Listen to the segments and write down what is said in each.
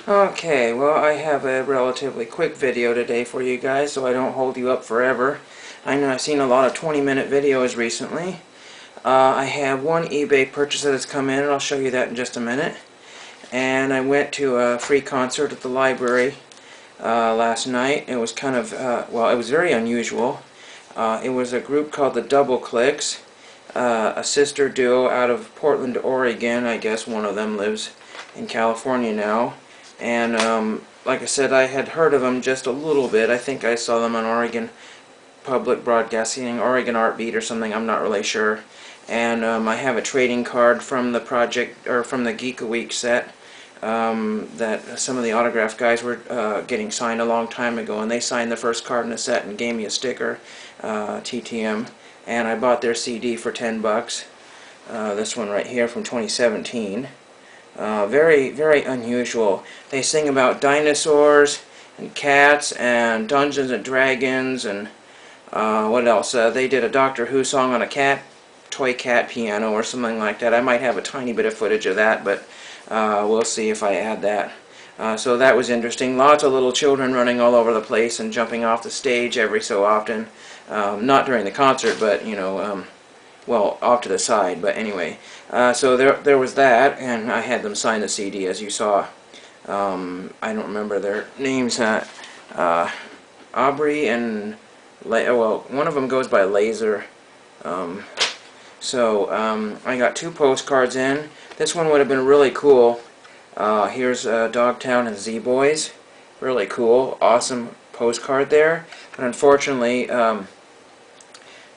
Okay, well, I have a relatively quick video today for you guys, so I don't hold you up forever. I know I've seen a lot of 20-minute videos recently. I have one eBay purchase that has come in, and I'll show you that in just a minute. And I went to a free concert at the library last night. It was kind of, well, it was very unusual. It was a group called the Double Clicks, a sister duo out of Portland, Oregon. I guess one of them lives in California now. And like I said, I had heard of them just a little bit. I think I saw them on Oregon Public Broadcasting, Oregon Art Beat or something, I'm not really sure. And I have a trading card from the project, or from the Geek a Week set, that some of the autograph guys were getting signed a long time ago, and they signed the first card in the set and gave me a sticker, TTM, and I bought their CD for 10 bucks. This one right here from 2017. Very, very unusual. They sing about dinosaurs and cats and Dungeons and Dragons and what else? They did a Doctor Who song on a toy cat piano or something like that. I might have a tiny bit of footage of that, but we'll see if I add that. So that was interesting. Lots of little children running all over the place and jumping off the stage every so often. Not during the concert, but you know, well, off to the side. But anyway, so there was that, and I had them sign the CD, as you saw. I don't remember their names. Aubrey and well, one of them goes by Laser. I got 2 postcards in. This one would have been really cool. Here's Dogtown and Z-Boys. Really cool, awesome postcard there. But unfortunately,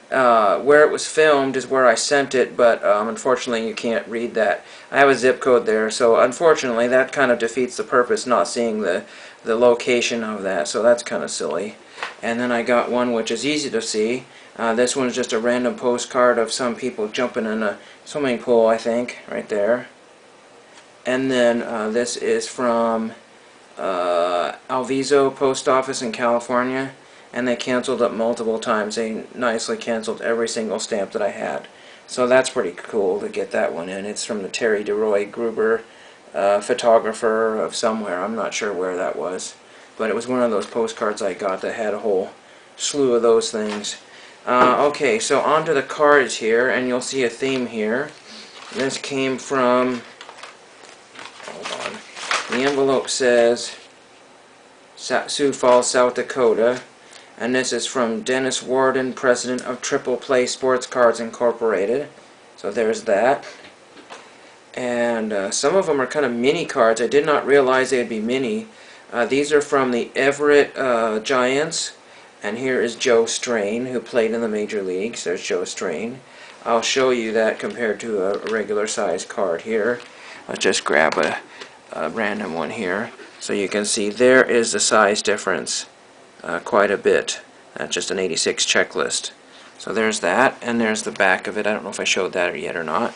where it was filmed is where I sent it, but unfortunately you can't read that. I have a zip code there, so unfortunately that kind of defeats the purpose, not seeing the location of that, so that's kind of silly. And then I got one which is easy to see. This one's just a random postcard of some people jumping in a swimming pool, I think, right there. And then this is from Alviso Post Office in California, and they canceled it multiple times. They nicely canceled every single stamp that I had. So that's pretty cool to get that one in. It's from the Terry DeRoy Gruber photographer of somewhere. I'm not sure where that was. But it was one of those postcards I got that had a whole slew of those things. Okay, so on to the cards here, and you'll see a theme here. This came from, hold on, the envelope says Sioux Falls, South Dakota, and this is from Dennis Warden, president of Triple Play Sports Cards Incorporated. So there's that. And some of them are kind of mini cards. I did not realize they'd be mini. These are from the Everett Giants. And here is Joe Strain, who played in the major leagues. There's Joe Strain. I'll show you that compared to a regular size card here. Let's just grab a random one here, so you can see there is the size difference quite a bit. That's just an 86 checklist. So there's that, and there's the back of it. I don't know if I showed that yet or not.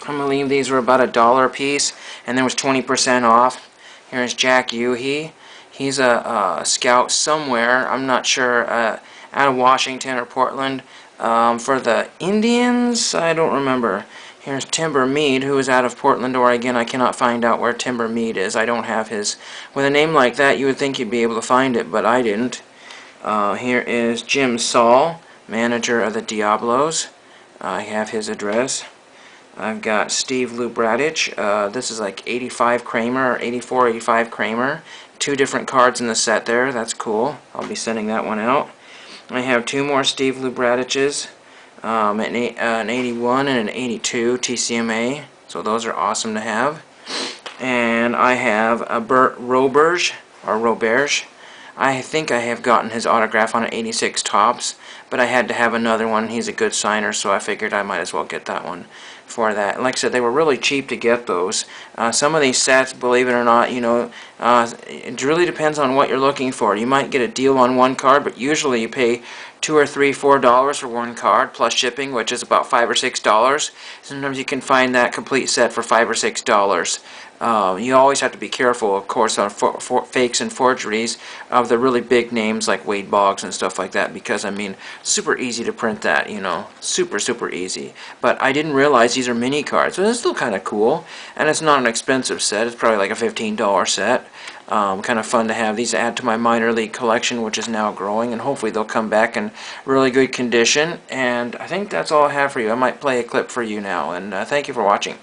I believe these were about $1 a piece, and there was 20% off. Here's Jack Uhee. He's a scout somewhere, I'm not sure, out of Washington or Portland. For the Indians, I don't remember. Here's Timber Mead, who is out of Portland, Oregon. I cannot find out where Timber Mead is. I don't have his. With a name like that, you would think you'd be able to find it, but I didn't. Here is Jim Saul, manager of the Diablos. I have his address. I've got Steve Lubratich. This is like 85 Kramer, or 84, 85 Kramer. 2 different cards in the set there. That's cool. I'll be sending that one out. I have 2 more Steve Lubratiches, an 81 and an 82 TCMA. So those are awesome to have. And I have a Bert Roberge, or Roberge. I think I have gotten his autograph on an 86 Topps, but I had to have another one. He's a good signer, so I figured I might as well get that one for that. Like I said, they were really cheap to get those. Some of these sets, believe it or not, you know, it really depends on what you're looking for. You might get a deal on one card, but usually you pay $2 or $3, $4 for one card plus shipping, which is about $5 or $6. Sometimes you can find that complete set for $5 or $6. You always have to be careful, of course, on fakes and forgeries of the really big names like Wade Boggs and stuff like that, because, I mean, super easy to print that, you know, super easy. But I didn't realize these are mini cards. So it's still kind of cool, and it's not an expensive set. It's probably like a $15 set. Kind of fun to have these add to my minor league collection, which is now growing, and hopefully they'll come back in really good condition. And I think that's all I have for you. I might play a clip for you now, and thank you for watching.